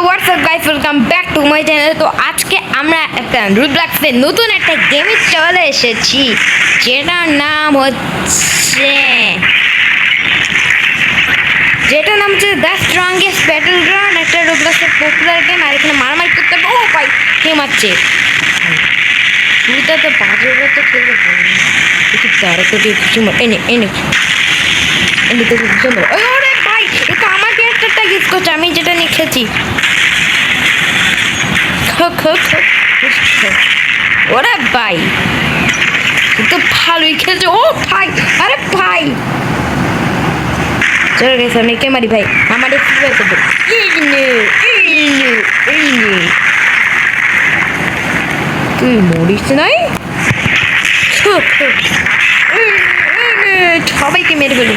WhatsApp guys, welcome back to my channel. তো আজকে আমরা একটা রুবলক্সের নতুন একটা গেমে চলে এসেছি, যেটার নাম হচ্ছে দ্য স্ট্রংগেস্ট ব্যাটল গ্রাউন্ড। একটা রুবলক্সের পপুলার গেম। আর এখানে মারামারি করতে হবে। ও ভাই, কে মারছে? তুইটা তো বাজে তো খেলতে পারবি না। দেখি তারা তোকে কিছু এনে এনে এনে তোকে কিছু ওরে ভাই, এ তো আমার ক্যারেক্টারটা ইউজ করছে, আমি যেটা লিখেছি। ওরে ভাই, তো ভালোই খেলছে। ও ভাই, আরে ভাই চলে গেছে। আমি কে মারি ভাই? আমার তুই মরিস নাই, সবাইকে মেরে ফেলি।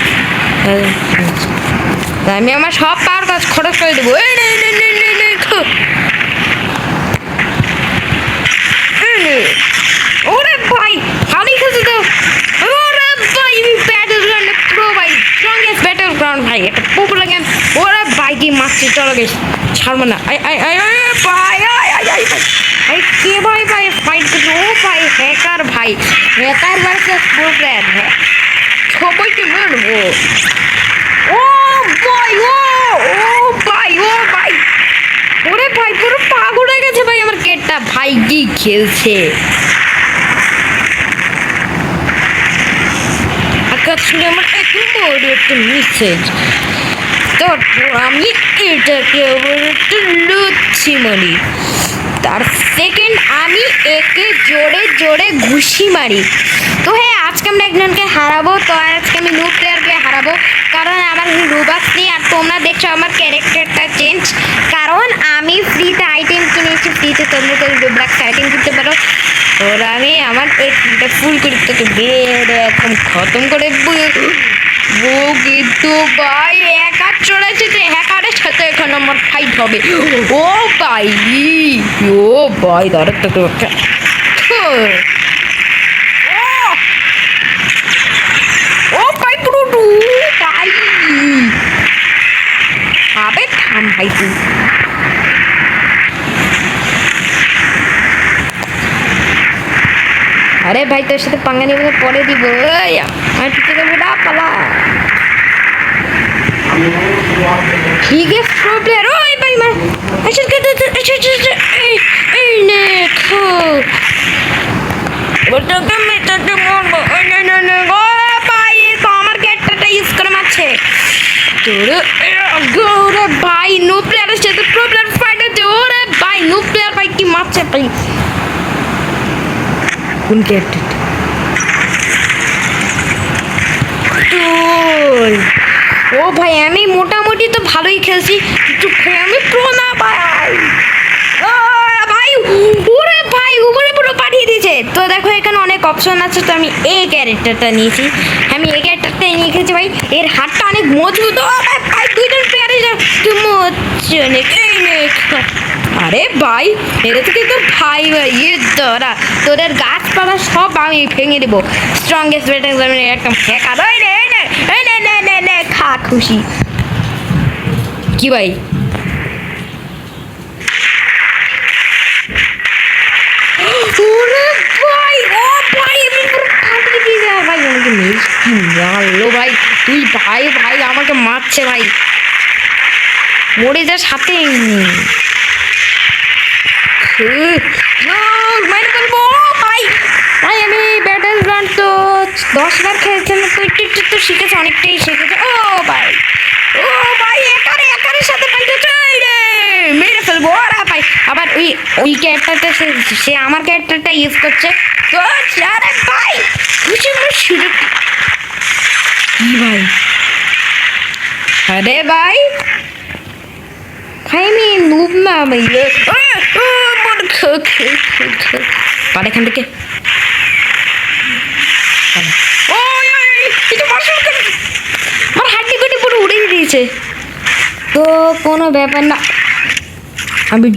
আমি আমার সব পাওয়ার কাজ খরচ করে দেবো। ওরে ভাই, ভালোই খেলছে তো। ওরে ভাই, ব্যাটল গ্রাউন্ড প্রো ভাই, স্ট্রংগেস্ট ব্যাটল গ্রাউন্ড ভাই, একটা পপুলার গেম। ওরে ভাই, কি মারছি, চলো গেছে, ছাড়বো না। আই আই আই ভাই, আই আই আই ভাই, ভাই কে ভাই ভাই ফাইট করছে? ও ভাই, হ্যাকার ভাই, হ্যাকার ভার্সেস প্রো প্লেয়ার। হ্যাঁ, সবাইকে মারবো। ও ভাই, ও ভাই, ও ভাই, ওরে ভাই, পুরো পাগল হয়ে গেছে ভাই আমার কেটটা। ভাই কি খেলছে? আকাশ শুনে আমার এত বড় একটা মেসেজ। তারপর আমি এটাকে লুচ্ছি মারি, তার সেকেন্ড আমি একে জোরে জোরে ঘুষি মারি। তো হ্যাঁ, আজকে আমরা একজনকে হারাবো। তো আজকে আমি নিউ প্লেয়ারকে হারাবো, কারণ আমার রুবাক্স নেই। আর তোমরা দেখছো আমার ক্যারেক্টারটা চেঞ্জ, কারণ আমি ফ্রিতে আইটেম কিনেছি। ফ্রিতে তোমরা তো রুবাক্স আইটেম কিনতে পারো। ওরা আমি আমার এই ফ্রিটা ফুল করে তোকে বেড়ে একদম খতম করে কিন্তু ভাই হ্যাকার চলেছে, যে হ্যাকারের সাথে এখন আমার ফাইট হবে। ও ভাই, ও ভাই, দাঁড়া তো ও ভাই, পুরো ভাই, আবে থাম ভাই তুই। আরে ভাই, তোর সাথে পাঙ্গা নিয়ে পরে দিব। আর ঠিক আছে, পালা ঠিক আছে প্রো প্লেয়ার। ওই ভাই মার, আচ্ছা এই নে খো ওটাকে মেটাতে মারবো। না না না গো ভাই, তো আমার ক্যারেক্টারটা ইউজ করে মারছে। তোরে ওরে ভাই, নো প্লেয়ারের সাথে প্রো প্লেয়ার ফাইট হচ্ছে। ওরে ভাই, নো প্লেয়ার ভাই কি মারছে ভাই। কোন ক্যারেক্টার? ও ভাই, আমি মোটামুটি তো ভালোই খেলছি, কিন্তু আমি প্রো না ভাই। ভাই ওরে ভাই, উপরে পুরো পাঠিয়ে দিয়েছে। তো দেখো এখানে অনেক অপশন আছে। তো আমি এই ক্যারেক্টারটা নিয়েছি, আমি এই ক্যারেক্টারটা নিয়ে খেয়েছি ভাই। এর হাতটা অনেক মজবুত। ভাই দুইজন প্লেয়ারে আরে ভাই, এটা থেকে তো ভাই ভাই ধরা, তোদের গাছপালা সব আমি ভেঙে দেবো। স্ট্রংগেস্ট ব্যাটল একদম হ্যাকার। ওই রে নে খা খুশি। কি ভাই, ওরে ভাই, ও ভাই, আমি পুরো ফাটিয়ে দিয়ে যা ভাই। আমাকে মিষ্টি মারলো ভাই। তুই ভাই ভাই আমাকে মারছে ভাই, মরে যা সাথে মেরে ফেলবো ভাই। ভাই আমি ব্যাটল গ্রাউন্ড তো 10 বার খেলছেন, তো একটু একটু তো শিখেছে, অনেকটাই শিখেছে। ও ভাই, ও ভাই, একারের সাথে ফাইট হচ্ছে রে, মেরে ফেলবো। ওরা ভাই, আবার ওই ক্যারেক্টারটা সে আমার ক্যারেক্টারটা ইউজ করছে। তো আরে ভাই, খুশি শুরু কি ভাই? আরে ভাই ভাই, আমি নুব না ভাই। পার এখান থেকে। আমার হাড্ডি গুটি পুরো উড়ে দিয়েছে। তো কোনো ব্যাপার না, আমি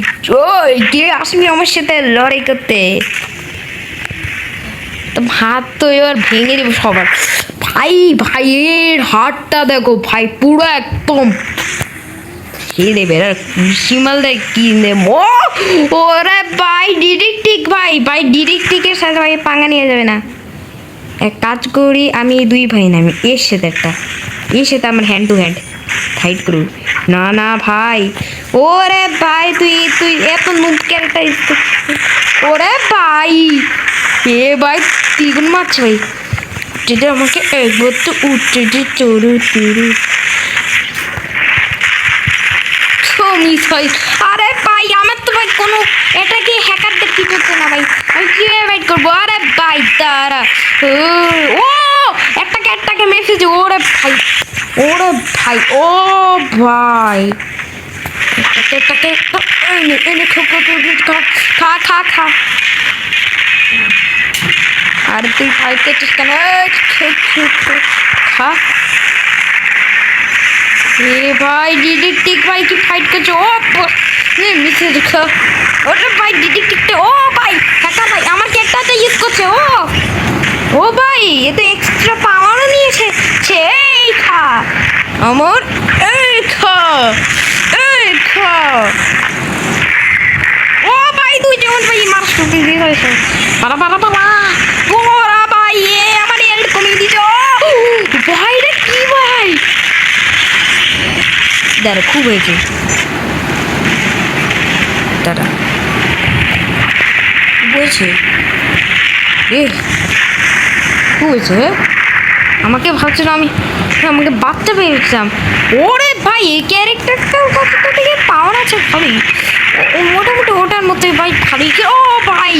কে আসবি আমার সাথে লড়াই করতে? তো হাত তো এবার ভেঙে দেবো সবার। ভাই ভাই, এর হাতটা দেখো ভাই, পুরো একদম খেয়ে বেড়া শিমাল দেয় কি নেবো। ওরে ভাই ডিরেক্টিক ভাই ডিরেক্টিকের সাথে ভাই পাঙ্গা নিয়ে যাবে না। এক কাজ করি, আমি দুই ভাই না, আমি এর সাথে আমার হ্যান্ড টু হ্যান্ড ফাইট করু। না ভাই, ওরে ভাই তুই এত নুব ক্যারেক্টার। ওরে ভাই এ ভাই তিগুন মারছে ভাই, যেটা আমাকে একবার তো উঠছে যে চড়ু মিস হয়। আরে ভাই আমার তো ভাই কোনো এটাকে হ্যাকারদের কি করছে না ভাই, আমি কিভাবে ফাইট করবো। আরে ভাই তারা ও একটাকে মেসেজ। ওরে ভাই ও ভাই একটাকে এনে খা। আর তুই ফাইট করছিস কেন? খা। এ ভাই ডিটেকটিভ ভাই কি ফাইট করছে? ও মিসে দেখো। ওরে ভাই ডিটেকটিভটা, ও ভাই হ্যাকার ভাই আমার ক্যারেক্টারটা ইউজ করছে। ও ভাই এ তো এক্সট্রা পাওয়ারও নিয়েছে। এই খা আমার, এই খা। ও ভাই তুই যেমন ভাই মারছ দিয়ে হয়েছে পালা ওরা ভাই এ আমার এল্ড কমিয়ে দিছ ভাই রে। কি ভাই দাঁড়া খুব হয়েছে দাঁড়া বলছে এ খুব হয়েছে। আমাকে ভাবছিল আমাকে বাচ্চা পেয়েছিলাম। ওরে ভাই এই ক্যারেক্টারটার কতটা থেকে পাওয়ার আছে ভাবি, মোটামুটি ওটার মধ্যে ভাই ভাবি। ও ভাই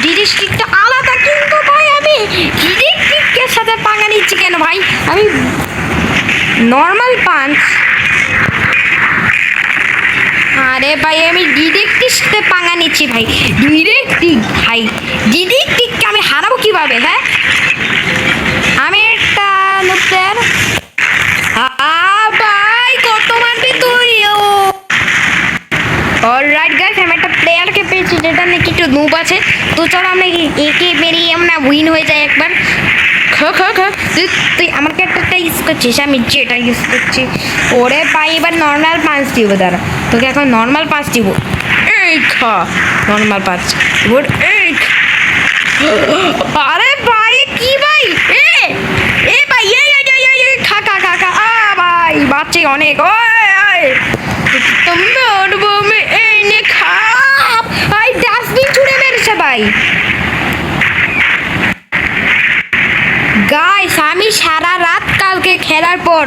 ডিরেক্টিকটা আলাদা, কিন্তু ভাই আমি ডিরেক্টিকের সাথে পাঙ্গা নিচ্ছি কেন ভাই? আমি নর্মাল পাঞ্চ। আরে ভাই আমি ডিরেক্টির সাথে পাঙ্গা নিচ্ছি ভাই। ডিরেক্টিককে আমি হারাবো কিভাবে? হ্যাঁ আমি একটা নুপটার ভাই কত মারবি তুই? অলরাইট গাইস আমি একটা প্লেয়ারকে পেয়েছি যেটা নাকি একটু নুব আছে, তো চলো আমরা একে বেরিয়ে আমরা উইন হয়ে যাই একবার। তুই আমার ক্যারেক্টারটা ইউজ করছিস, আমি যেটা ইউজ করছি। ওরে ভাই এবার নর্মাল পাঁচ দিব, দাঁড়া তোকে এখন নর্মাল পাঁচ দিব। এই খা নর্মাল পাঁচ। আরে ভাই কি ভাই এ ভাই খা ভাই বাচ্চা অনেক। এই নে খা ভাই, ডাস্টবিন ছুঁড়ে মেরেছে ভাই। গাইস আমি সারা রাত কালকে খেলার পর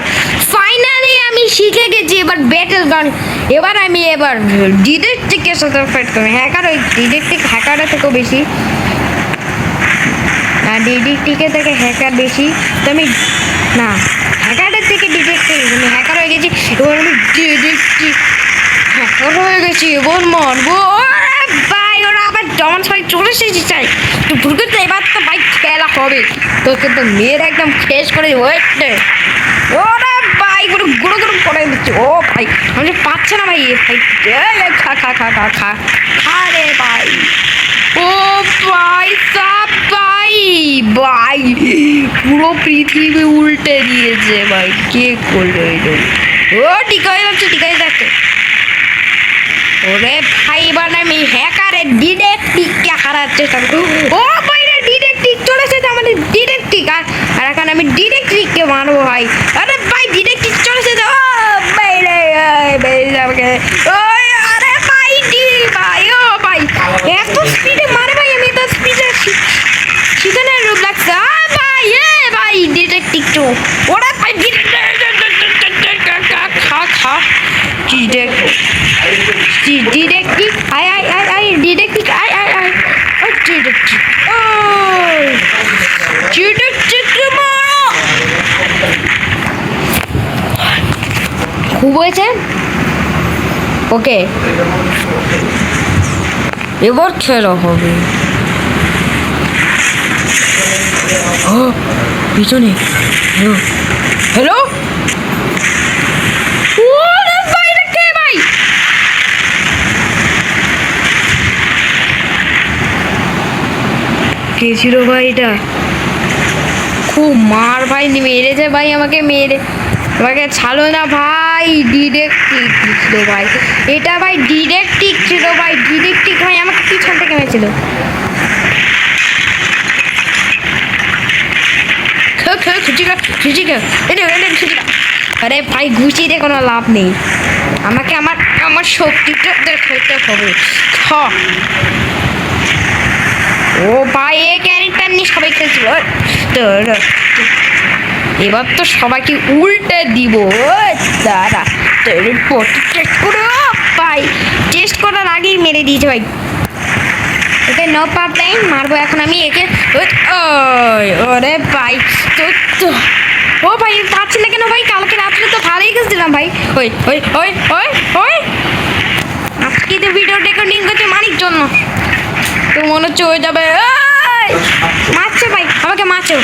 ফাইনালি আমি শিখে গেছি এবার ব্যাটেল গান। আমি ডিটেকটিভের সাথে ফাইট করবো। হ্যাকার ওই ডিটেকটিভ হ্যাকারের থেকেও বেশি, ডিটেকটিভের থেকে হ্যাকার বেশি। তো আমি না হ্যাকারের থেকে ডিটেকটিভ, আমি হ্যাকার হয়ে গেছি। এবার আমি ডিটেকটিভ হ্যাকার হয়ে গেছি। এবার মারবো ভাই, ওরা আবার জমান সবাই চলে এসেছি চাই তো ভুলকে। এবার তো ভাই খেলা হবে, তোকে তো মেয়ের একদম শেষ করে ওয়েটে। ওরা ভাই গুঁড়ো করে দিচ্ছে। ও ভাই আমি পাচ্ছে না ভাই ভাই খা রে ভাই। ও ভাই সাপ ভাই পুরো পৃথিবী উল্টে দিয়েছে ভাই, কে করলো এটা? ও ঠিক হয়ে যাচ্ছে। ওরে ভাই এবার আমি হ্যাকারের ডিটেকটিভকে হারার চেষ্টা করব। ও ভাই রে ডিটেকটিভ চলে এসেছে আমাদের ডিটেকটিভ, আর এখন আমি ডিটেকটিভকে মারবো ভাই। আরে ভাই ডিটেকটিভ চলে এসেছে। ও ভাই রে আমাকে আরে ভাই ভাই ও ভাই এত স্পিডে মারে ভাই, আমি তো স্পিডে সেখানে রূপ লাগছে। ভাই ভাই ডিটেকটিভ তো ওরা ভাই খা ডিটেকটিভ আই ডিটেকটিভ খুব হয়েছে। ওকে এবার খেলা হবে। পিছনে হ্যালো কে ছিল ভাই? এটা খুব মার ভাই মেরেছে ভাই, আমাকে ছাড়ো না ভাই। ভাই ডিরেক্টিক ছিল ভাই, এটা ভাই ডিরেক্টিক ছিল ভাই, ডিরেক্টিক ভাই আমাকে পিছন থেকে মেরেছিল। আরে ভাই ঘুষিতে কোনো লাভ নেই, আমাকে আমার আমার শক্তিটা দেখাতে হবে। ও ভাই এ ক্যারেক্টার নিয়ে সবাই খেলছিল, এবার তো সবাইকে উল্টে দিব। দাঁড়া টেস্ট করো ভাই, টেস্ট করার আগেই মেরে দিয়েছে ভাই। ওকে নো প্রবলেম, মারবো এখন আমি একে। ওরে ভাই তো ও ভাই পাচ্ছি না কেন ভাই, কালকে রাত্রে তো ভালোই গেছিলাম ভাই। ওই ওই ওই ওই ওই আজকে তো ভিডিও রেকর্ডিং করছে মানির জন্য, তো মনে হচ্ছে হয়ে যাবে। মারছে ভাই, আমাকে মারছে।